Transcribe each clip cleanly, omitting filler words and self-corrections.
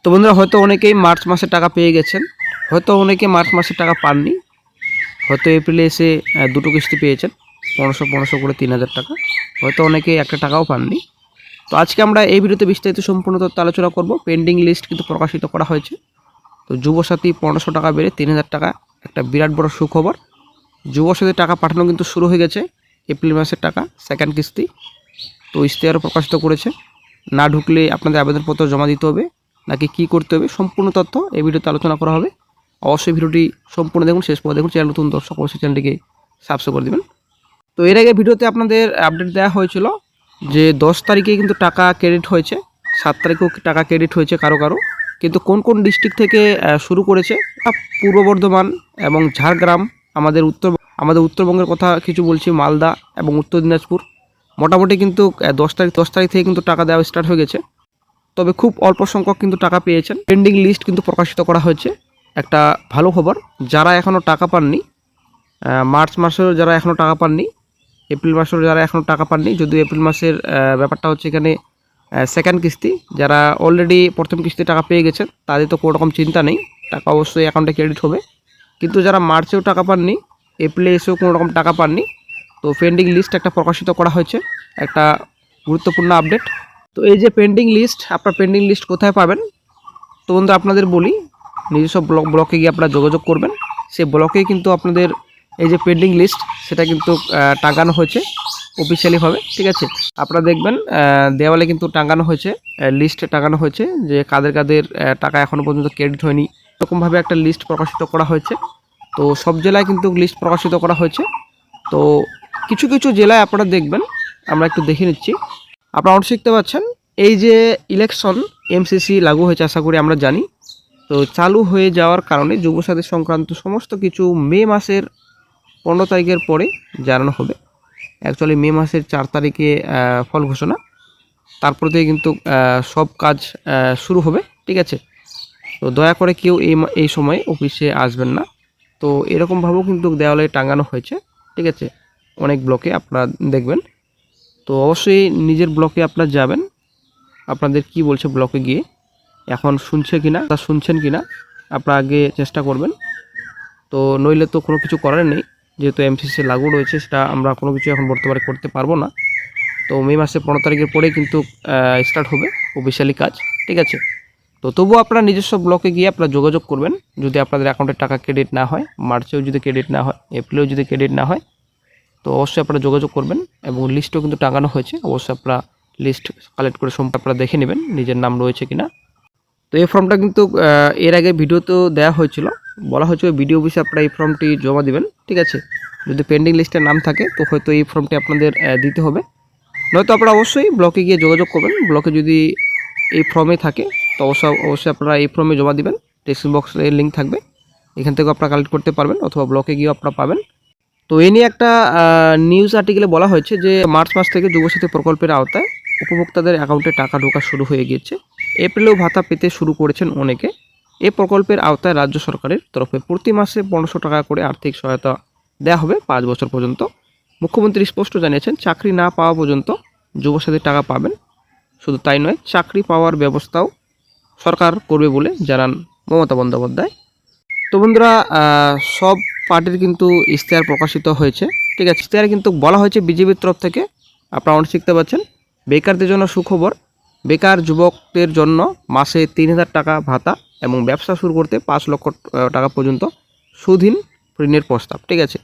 তো বন্ধুরা হয়তো অনেকেই মার্চ মাসের টাকা পেয়ে গেছেন, হয়তো অনেকে মার্চ মাসের টাকা পাননি, হয়তো এপ্রিলে এসে দুটো কিস্তি পেয়েছেন 1500 করে 3000 টাকা, হয়তো অনেকে একটা টাকাও পাননি। তো আজকে আমরা এই ভিডিওতে বিস্তারিত সম্পূর্ণ তথ্য আলোচনা করব। পেন্ডিং লিস্ট কিন্তু প্রকাশিত করা হয়েছে। তো যুবসাথী 1500 টাকা বেড়ে 3000 টাকা, একটা বিরাট বড় সুখবর। যুবসাথী টাকা পাঠানো কিন্তু শুরু হয়ে গেছে, এপ্রিল মাসের টাকা সেকেন্ড কিস্তি। তো ইশতেহারও প্রকাশিত করেছে। না ঢুকলে আপনাদের আবেদনপত্র জমা দিতে হবে নাকি কি করতে হবে, সম্পূর্ণ তথ্য এই ভিডিওতে আলোচনা করা হবে। অবশ্যই ভিডিওটি সম্পূর্ণ দেখুন, শেষ পর্যন্ত দেখুন। চ্যানেল নতুন দর্শক অবশ্যই চ্যানেলটিকে সাবস্ক্রাইব করে দেবেন। তো এর আগে ভিডিওতে আপনাদের আপডেট দেওয়া হয়েছিল যে 10 তারিখে কিন্তু টাকা ক্রেডিট হয়েছে, 7 তারিখেও টাকা ক্রেডিট হয়েছে কারো কারো। কিন্তু কোন কোন ডিস্ট্রিক্ট থেকে শুরু করেছে, পূর্ব বর্ধমান এবং ঝাড়গ্রাম, আমাদের উত্তরবঙ্গের কথা কিছু বলছি, মালদা এবং উত্তর দিনাজপুর। মোটামুটি কিন্তু 10 তারিখ থেকে কিন্তু টাকা দেওয়া স্টার্ট হয়ে গেছে। তবে খুব অল্প সংখ্যক কিন্তু টাকা পেয়েছেন। পেন্ডিং লিস্ট কিন্তু প্রকাশিত করা হয়েছে, একটা ভালো খবর। যারা এখনও টাকা পাননি, মার্চ মাসেও যারা এখনও টাকা পাননি, এপ্রিল মাসেও যারা এখনও টাকা পাননি, যদিও এপ্রিল মাসের ব্যাপারটা হচ্ছে এখানে সেকেন্ড কিস্তি, যারা অলরেডি প্রথম কিস্তি টাকা পেয়ে গেছেন তাদের তো কোনো রকম চিন্তা নেই, টাকা অবশ্যই অ্যাকাউন্টে ক্রেডিট হবে। কিন্তু যারা মার্চেও টাকা পাননি, এপ্রিলে এসেও কোনো রকম টাকা পাননি, তো পেন্ডিং লিস্ট একটা প্রকাশিত করা হয়েছে, একটা গুরুত্বপূর্ণ আপডেট। তো এই যে পেন্ডিং লিস্ট, আপনার পেন্ডিং লিস্ট কোথায় পাবেন? তো বন্ধু আপনাদের বলি, নিজস্ব ব্লকে গিয়ে আপনারা যোগাযোগ করবেন। সেই ব্লকেই কিন্তু আপনাদের এই যে পেন্ডিং লিস্ট সেটা কিন্তু টাঙানো হয়েছে অফিসিয়ালিভাবে, ঠিক আছে। আপনারা দেখবেন দেওয়ালে কিন্তু টাঙানো হয়েছে, লিস্ট টাঙানো হয়েছে যে কাদের কাদের টাকা এখনও পর্যন্ত ক্রেডিট হয়নি, এরকমভাবে একটা লিস্ট প্রকাশিত করা হয়েছে। তো সব জেলায় কিন্তু লিস্ট প্রকাশিত করা হয়েছে। তো কিছু কিছু জেলায় আপনারা দেখবেন, আমরা একটু দেখে নিচ্ছি। আপনারা অবশ্যই দেখতে পাচ্ছেন এই যে ইলেকশন এমসিসি লাগু হয়েছে, আশা করি আমরা জানি। তো চালু হয়ে যাওয়ার কারণে যুবসাথী সংক্রান্ত সমস্ত কিছু মে মাসের 15 তারিখের পরে জানানো হবে। অ্যাকচুয়ালি মে মাসের 4 তারিখে ফল ঘোষণা, তারপর থেকে কিন্তু সব কাজ শুরু হবে, ঠিক আছে। তো দয়া করে কেউ এই সময় অফিসে আসবেন না। তো এরকমভাবেও কিন্তু দেওয়ালে টাঙানো হয়েছে, ঠিক আছে, অনেক ব্লকে আপনারা দেখবেন। তো অবশ্যই নিজের ব্লকে আপনারা যাবেন, আপনাদের কি বলছে ব্লকে গিয়ে, এখন শুনছেন কিনা আপনারা আগে চেষ্টা করবেন। তো নইলে তো কোনো কিছু করার নেই, যেহেতু এমসিসি লাগু রয়েছে, সেটা আমরা কোনো কিছু এখন বর্তমানে করতে পারবো না। তো মে মাসের 15 তারিখের পরে কিন্তু স্টার্ট হবে অফিসিয়ালি কাজ, ঠিক আছে। তো তবুও আপনারা নিজস্ব ব্লকে গিয়ে আপনারা যোগাযোগ করবেন। যদি আপনাদের অ্যাকাউন্টে টাকা ক্রেডিট না হয়, মার্চেও যদি ক্রেডিট না হয়, এপ্রিলেও যদি ক্রেডিট না হয়, তো অবশ্যই আপনারা যোগাযোগ করবেন। এবং লিস্টও কিন্তু টাঙানো হয়েছে, অবশ্যই আপনারা লিস্ট কালেক্ট করে আপনারা দেখে নেবেন নিজের নাম রয়েছে কিনা। তো এই ফর্মটা কিন্তু এর আগে ভিডিওতেও দেওয়া হয়েছিল, বলা হয়েছিল বিডিও অফিসে আপনারা এই ফর্মটি জমা দিবেন, ঠিক আছে। যদি পেন্ডিং লিস্টের নাম থাকে তো হয়তো এই ফর্মটি আপনাদের দিতে হবে, নয়তো আপনারা অবশ্যই ব্লকে গিয়ে যোগাযোগ করবেন। ব্লকে যদি এই ফর্মে থাকে তো অবশ্যই আপনারা এই ফর্মে জমা দিবেন। ডেসক্রিপশন বক্সের লিঙ্ক থাকবে, এখান থেকেও আপনারা কালেক্ট করতে পারবেন, অথবা ব্লকে গিয়েও আপনারা পাবেন। তো এই নিয়ে একটা নিউজ আর্টিকেলে বলা হয়েছে যে মার্চ মাস থেকে যুবসাথী প্রকল্পের আওতায় উপভোক্তাদের অ্যাকাউন্টে টাকা ঢোকা শুরু হয়ে গিয়েছে। এপ্রিলেও ভাতা পেতে শুরু করেছেন অনেকে। এই প্রকল্পের আওতায় রাজ্য সরকারের তরফে প্রতি মাসে 1500 টাকা করে আর্থিক সহায়তা দেওয়া হবে 5 বছর পর্যন্ত। মুখ্যমন্ত্রী স্পষ্ট জানিয়েছেন, চাকরি না পাওয়া পর্যন্ত যুবসাথী টাকা পাবেন। শুধু তাই নয়, চাকরি পাওয়ার ব্যবস্থাও সরকার করবে বলে জানান মমতা বন্দ্যোপাধ্যায়। তো বন্ধুরা সব পার্টির কিন্তু ইশতেহার প্রকাশিত হয়েছে, ঠিক আছে। ইশতেহারে কিন্তু বলা হয়েছে বিজেপির তরফ থেকে, আপনারা অনেক শিখতে পাচ্ছেন, বেকারদের জন্য সুখবর, বেকার যুবকদের জন্য মাসে 3000 টাকা ভাতা এবং ব্যবসা শুরু করতে 5 লক্ষ টাকা পর্যন্ত সুদহীন ঋণের প্রস্তাব, ঠিক আছে।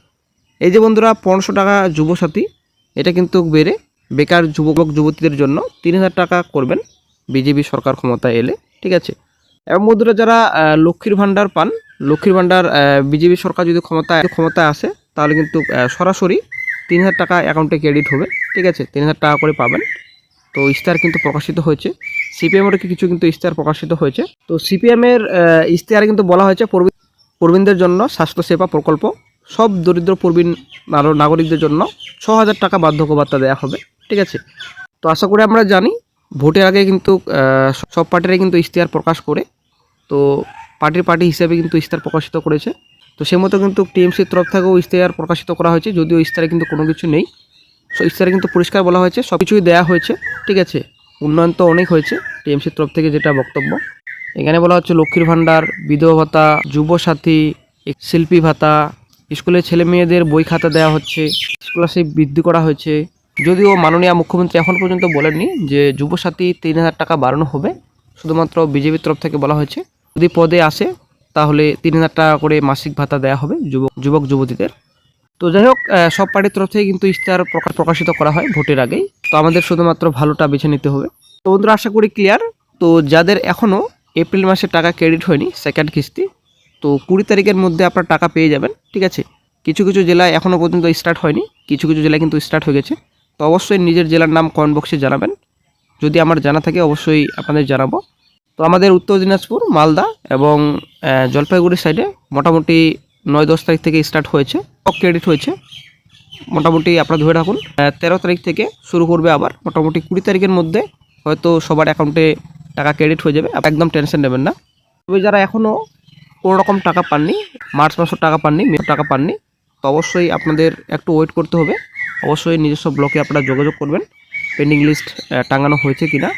এই যে বন্ধুরা 1500 টাকা যুবসাথী, এটা কিন্তু বেড়ে বেকার যুবক যুবতীদের জন্য 3000 টাকা করবেন বিজেপি সরকার ক্ষমতায় এলে, ঠিক আছে। এবং বন্ধুরা যারা লক্ষ্মীর ভাণ্ডার পান, লক্ষ্মীর ভাণ্ডার বিজেপি সরকার যদি ক্ষমতায় আসে তাহলে কিন্তু সরাসরি 3000 টাকা অ্যাকাউন্টে ক্রেডিট হবে, ঠিক আছে। 3000 টাকা করে পাবেন। তো ইশতেহার কিন্তু প্রকাশিত হয়েছে, সিপিএমের কিছু কিন্তু ইশতেহার প্রকাশিত হয়েছে। তো সিপিএমের ইশতেহারে কিন্তু বলা হয়েছে প্রবীণদের জন্য স্বাস্থ্যসেবা প্রকল্প, সব দরিদ্র প্রবীণ নাগরিকদের জন্য 6000 টাকা বার্ধক্য ভাতা দেওয়া হবে, ঠিক আছে। তো আশা করি আমরা জানি ভোটের আগে কিন্তু সব পার্টিরাই কিন্তু ইশতেহার প্রকাশ করে, তো পার্টি হিসেবে কিন্তু ইশতেহার প্রকাশিত করেছে। তো সে মতো কিন্তু টিএমসির তরফ থেকেও ইশতেহার প্রকাশিত করা হয়েছে, যদিও ইশতেহারে কিন্তু কোনো কিছু নেই। সো ইশতেহারে কিন্তু পরিষ্কার বলা হয়েছে সব কিছুই দেওয়া হয়েছে, ঠিক আছে। উন্নয়ন তো অনেক হয়েছে টিএমসির তরফ থেকে, যেটা বক্তব্য। এখানে বলা হচ্ছে লক্ষ্মীর ভাণ্ডার, বিধবা ভাতা, যুবসাথী, শিল্পী ভাতা, স্কুলের ছেলে মেয়েদের বই খাতা দেওয়া হচ্ছে, স্কলারশিপ বৃদ্ধি করা হয়েছে। যদিও মাননীয় মুখ্যমন্ত্রী এখন পর্যন্ত বলেননি যে যুবসাথী 3,000 টাকা বাড়ানো হবে, শুধুমাত্র বিজেপির তরফ থেকে বলা হয়েছে যদি পদে আসে তাহলে 3,000 টাকা করে মাসিক ভাতা দেওয়া হবে যুবক যুবতীদের। তো যাই হোক, সব পার্টির তরফ থেকে কিন্তু ইশতেহার প্রকাশিত করা হয় ভোটের আগেই। তো আমাদের শুধুমাত্র ভালোটা বেছে নিতে হবে। তো বন্ধুরা, আশা করি ক্লিয়ার। তো যাদের এখনও এপ্রিল মাসে টাকা ক্রেডিট হয়নি সেকেন্ড কিস্তি, তো 20 তারিখের মধ্যে আপনার টাকা পেয়ে যাবেন, ঠিক আছে। কিছু কিছু জেলায় এখনও পর্যন্ত স্টার্ট হয়নি, কিছু কিছু জেলায় কিন্তু স্টার্ট হয়ে গেছে। তো অবশ্যই নিজের জেলার নাম কমেন্ট বক্সে জানাবেন, যদি আমার জানা থাকে অবশ্যই আপনাদের জানাবো। তো আমাদের উত্তর দিনাজপুর, মালদা এবং জলপাইগুড়ির সাইডে মোটামুটি 9-10 তারিখ থেকে স্টার্ট হয়েছে, ক্রেডিট হয়েছে। মোটামুটি আপনারা ধরে রাখুন 13 তারিখ থেকে শুরু করবে, আবার মোটামুটি 20 তারিখের মধ্যে হয়তো সবার অ্যাকাউন্টে টাকা ক্রেডিট হয়ে যাবে, একদম টেনশন নেবেন না। তবে যারা এখনও কোনো রকম টাকা পাননি, মার্চ মাসের টাকা পাননি, মে টাকা পাননি, তো অবশ্যই আপনাদের একটু ওয়েট করতে হবে। অবশ্যই নিজস্ব ব্লকে আপনারা যোগাযোগ করবেন পেন্ডিং লিস্ট টাঙানো হয়েছে কিনা,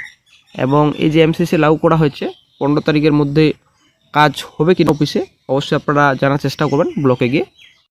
এবং এই যে এমসিসি লাগু করা হয়েছে 15 তারিখের মধ্যে কাজ হবে কিনা অফিসে, অবশ্যই আপনারা জানার চেষ্টা করবেন ব্লকে গিয়ে।